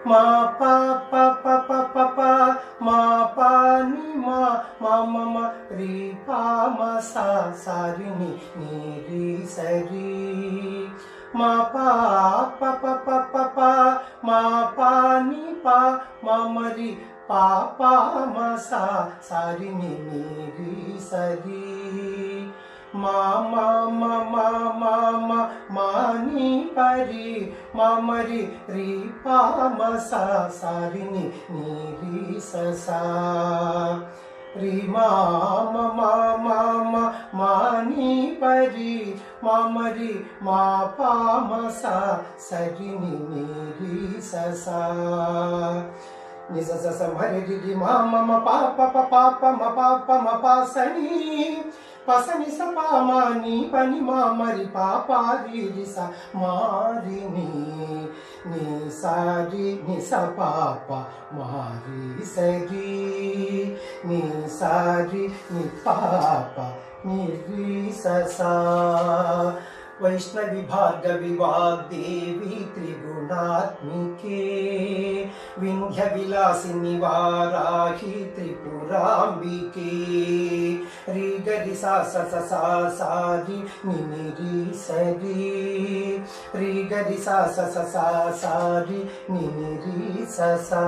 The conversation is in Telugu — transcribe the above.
మా పా పా పా పా పా పా మా పా ని మా మా మా మా రి పా మా సా సా రి ని ని రి సరి మా పా పా పా పా పా పా మా పా ని పా మా మరి పా పా మా సా సా రి ని ని రి సరి మా మా మా మా మా మా మా ని పరి మా మరి రి పా మా సా సా రి ని ని రి స సా రి మా మా మా మా మా మా ని పరి మా మరి మా పా మా సా స రి ని ని రి స సా ని స స స మరి రి రి మా మా మా పా పా పా పా పా మా పా పా మా పా స ని పసని స పా మా ని పని మా మరి పా పా రి రి స మా రి ని ని సా రి ని స పా పా మా రి స రి ని సా రి ని పా పా ని రి స సా వైష్ణవి భార్గవి వాగ్దేవి త్రిగుణాత్మికే వింధ్య విలాసిని వారాహి త్రిపురాంబికే రి గరి సా స స సా సా రి ని ని రి స రి రి గరి సా స స సా సా రి ని ని రి స సా